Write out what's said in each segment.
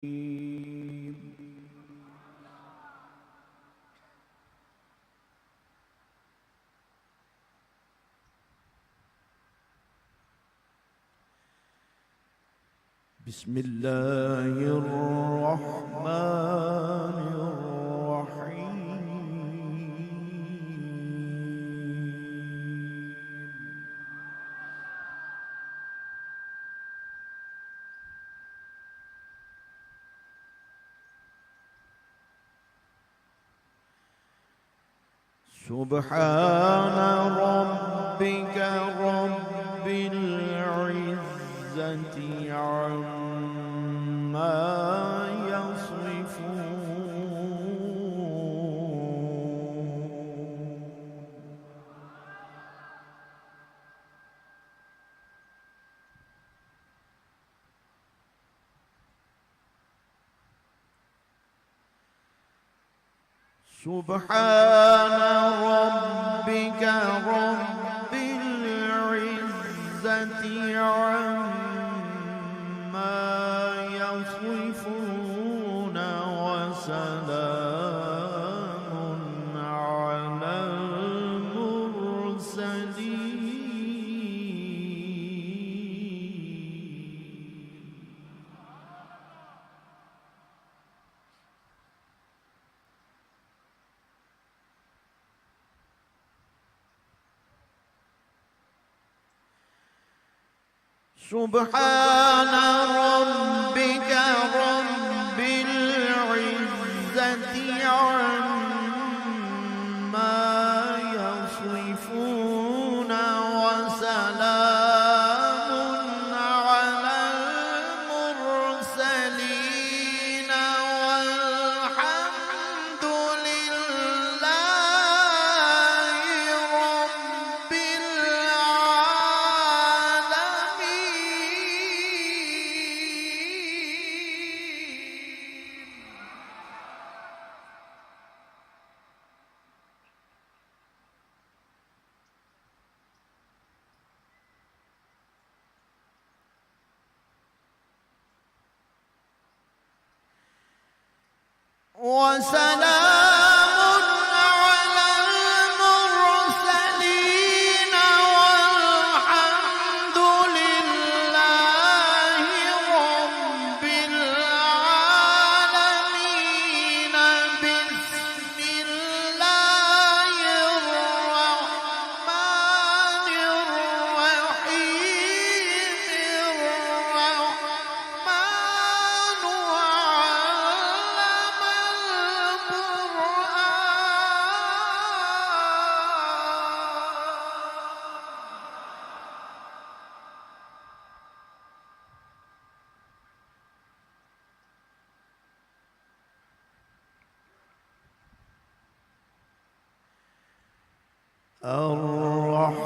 بسم الله الرحمن الرحيم. سبحان ربك رب العزة عما يصفون. سبحان ربك رب العزة عما يصفون وسلام على المرسلين. سبحان ربك رب العزة عما يصفون وسلام على المرسلين والحمد لله رب وسلام على المرسلين والحمد لله رب العالمين. بسم الله الرحمن الرحيم.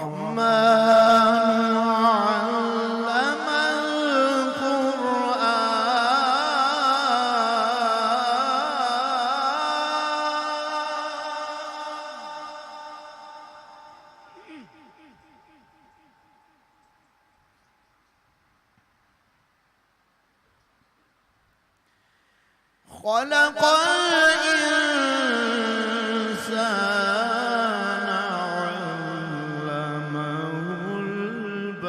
الرحمن علم القرآن. خلق الإنسان علمه البيان.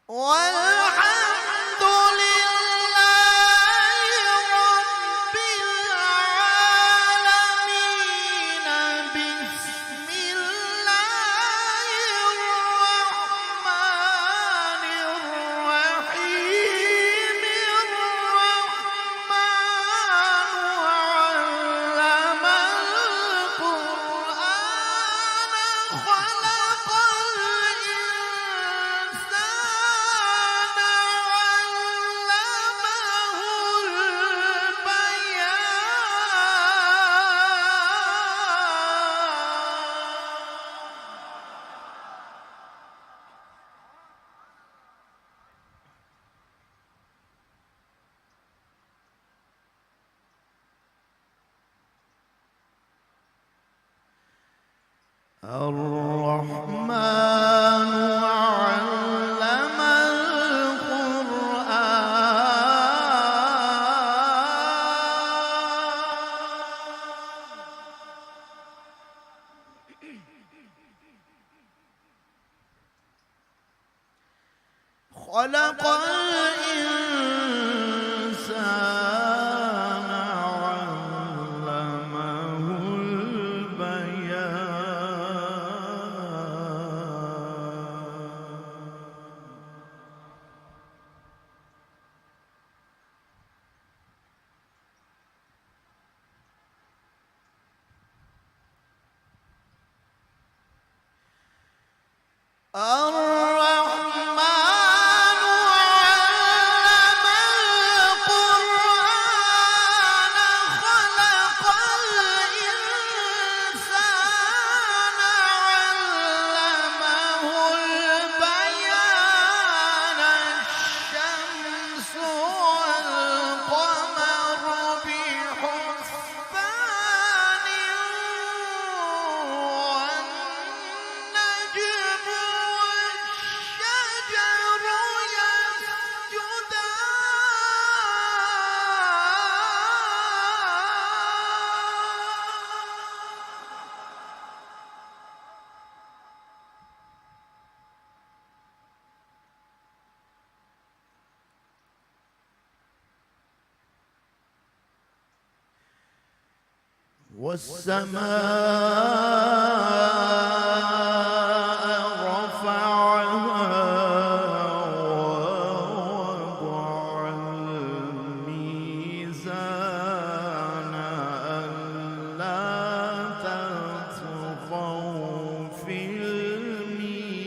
والحمد لله رب العالمين. بسم الله الرحمن الرحيم. الرحمن علم القرآن. خلق الإنسان الرحمن علم القرآن خلق الإنسان علمه والسماء رفعها ووضع الميزان ألا تطغوا في الميزان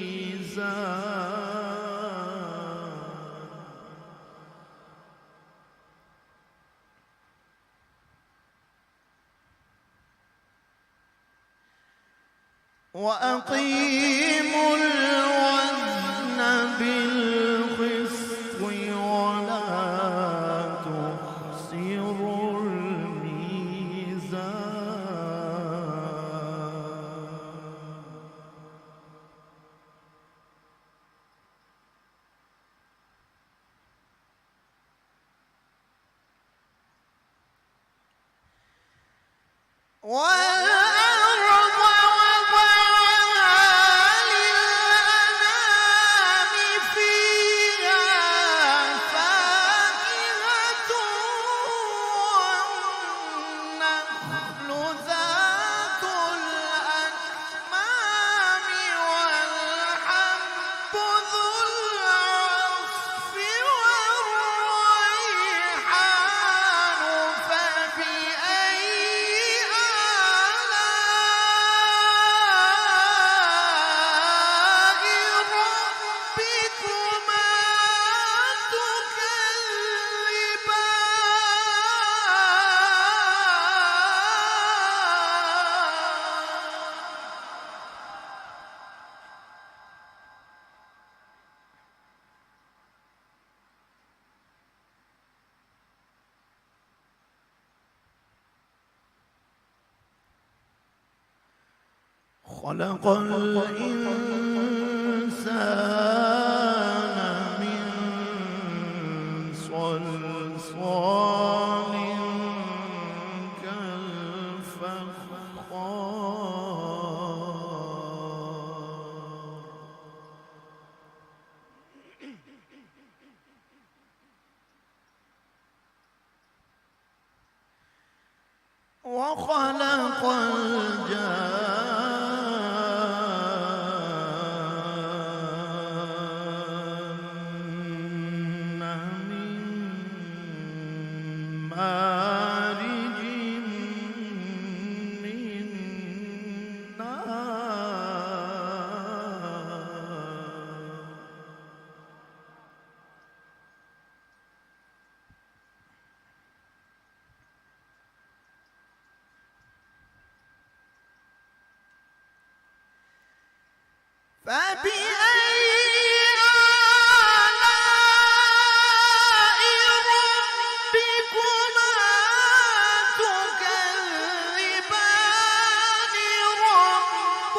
وأقيموا الوزن بالقسط ولا تخسروا الميزان خلق الإنسان من صلصال كالفخار وخلق الجان من مارج من نار فبأي آلاء ربكما تكذبان رب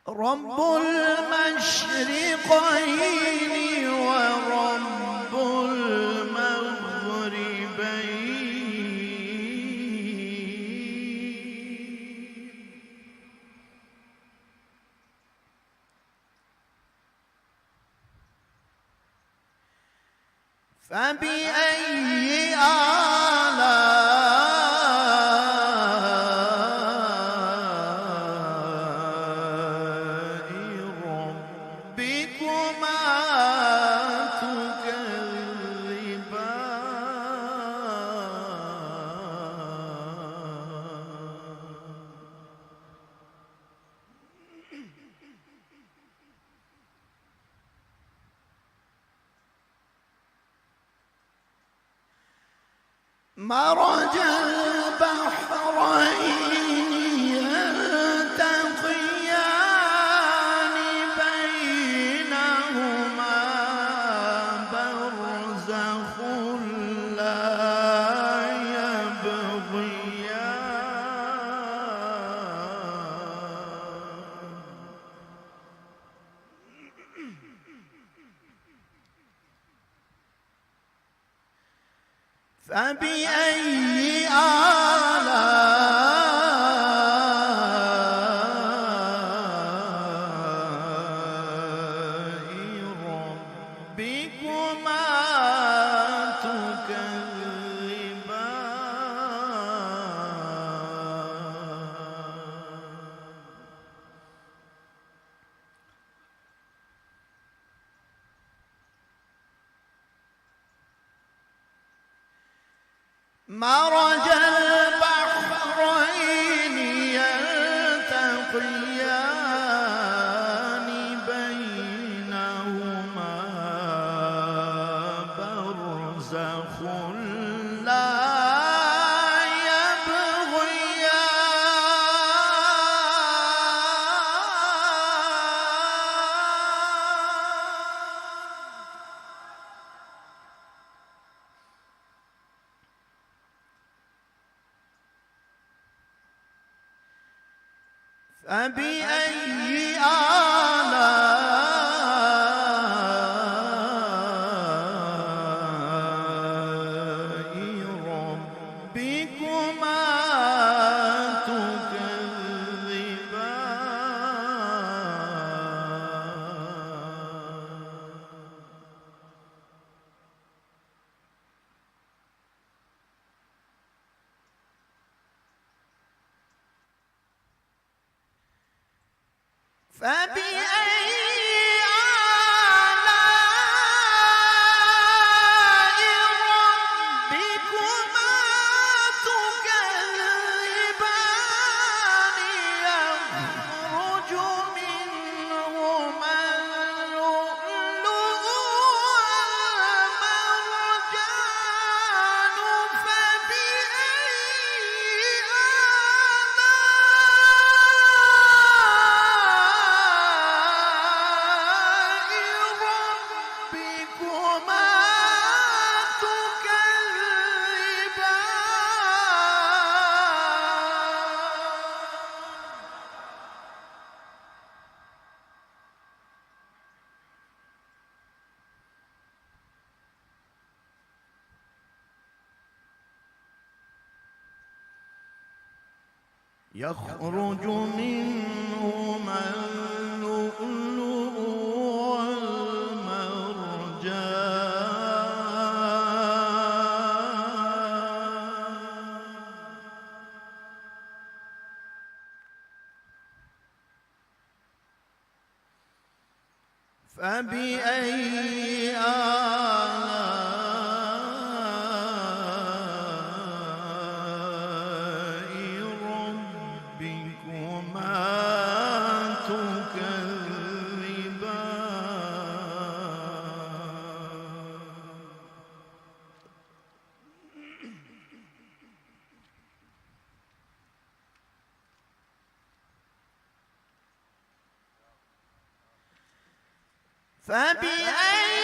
رب المشرقين ورب المغربين فبأي مرج البحرين يلتقيان بينهما برزخ لا يبغيان فبأي آلاء ربكما تكذبان مرج البحرين يلتقيان بينهما برزخ لا فبأي آلاء ربكما تكذبان فبأي آلاء ربكما تكذبان يخرج منهما اللؤلؤ والمرجان يخرج منهما اللؤلؤ والمرجان فبأي آلاء ربكما تكذبان. فبأي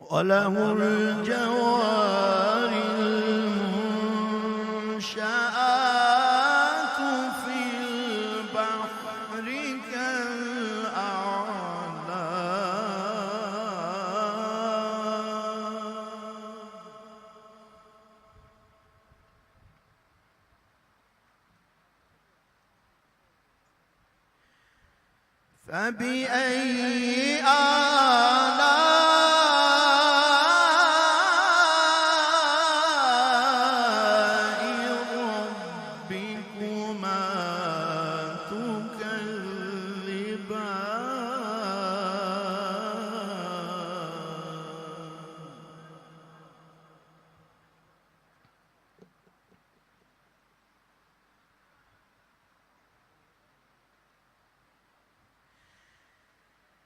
وله الجوار المنشآت في البحر كالأعلام فبأي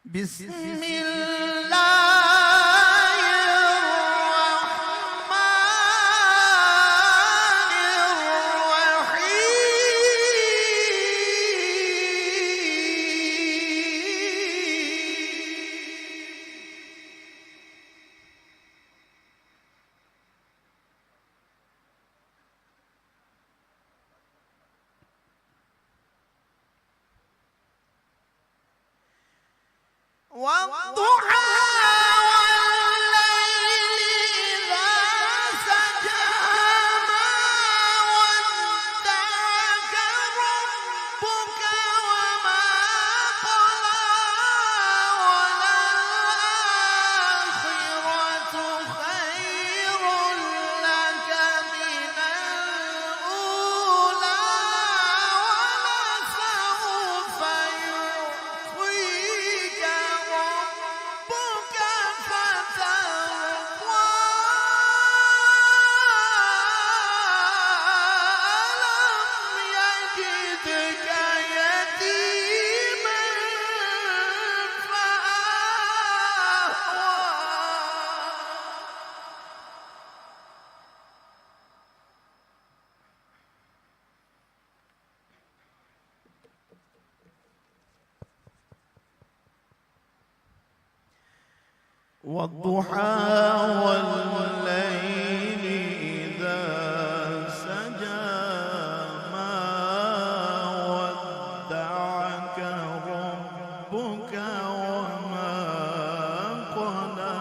بسم الله والضحى والليل إذا سجى ما ودعك ربك وما قلى وللآخرة خير لك من الأولى ولسوف يعطيك ربك فترضى ألم يجدك يتيما فآوى والضحى والليل إذا سجى ما ودعك ربك وما قلى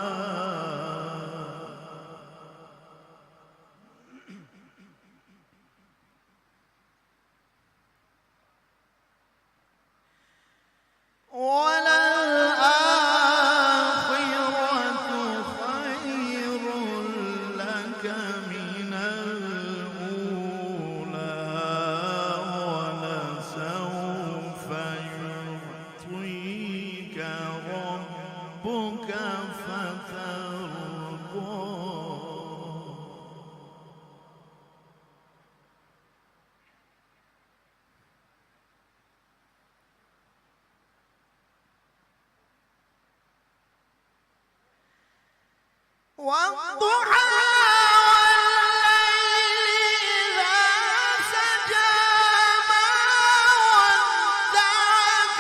وللآخرة خير لك من الأولى ولسوف يعطيك ربك فترضى والضحى والليل إذا سجى ما ودعك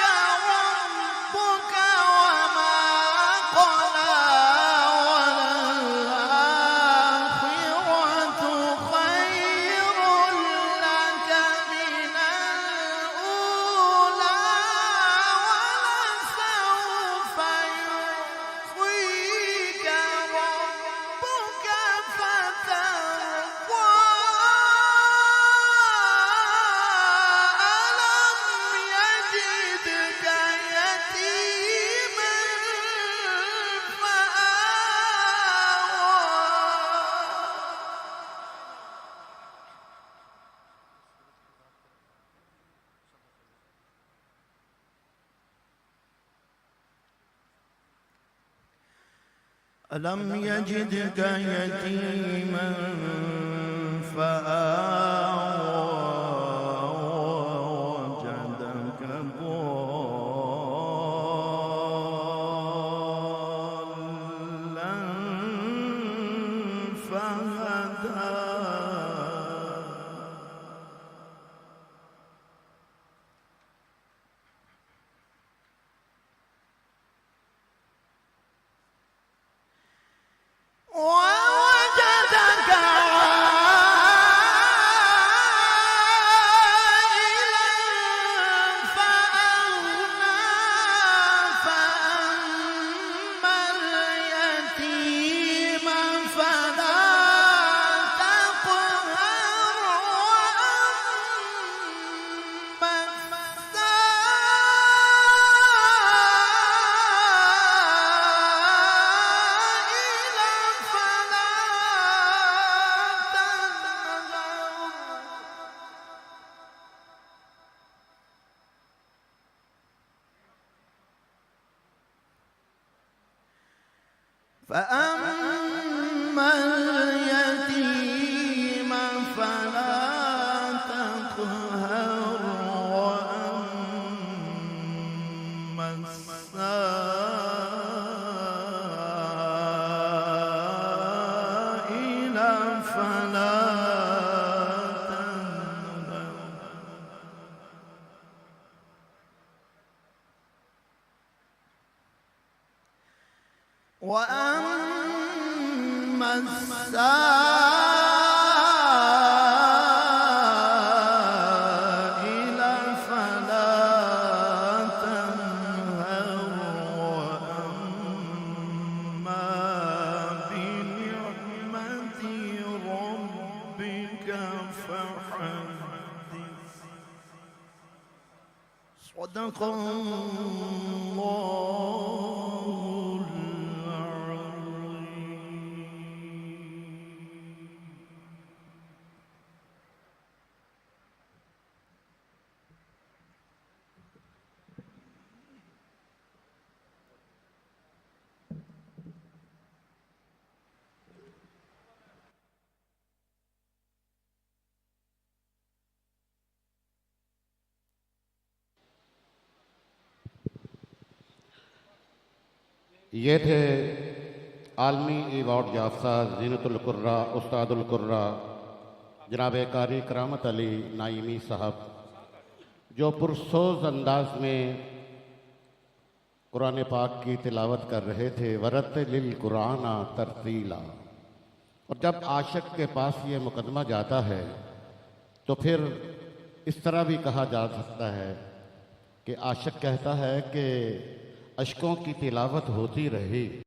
ربك وما قلى وللآخرة خير لك من الأولى ولسوف يعطيك ربك ألم يجدك يتيما فآوى ووجدك ضالا فهدى ووجدك عائلا فأغنى فأما اليتيم فلا تقهر وأما السائل فلا فأما اليتيم فلا تقهر وأما السائل فلا تنهر وأما السائل فلا تنهر وأما بنعمة ربك فحدث صدق الله ये थे आलमी अवार्ड याफ्ता ज़ीनतुल कुर्रा उस्तादुल कुर्रा जनाब कारी करामत अली नाइमी साहब, जो पुरसोज अंदाज में कुरान पाक की तिलावत कर रहे थे। वरत्तिलिल कुराना तरतीला। और जब आशिक के पास ये मुकदमा जाता है तो फिर इस तरह भी कहा जा सकता है कि आशिक कहता है कि अश्कों की तिलावत होती रही।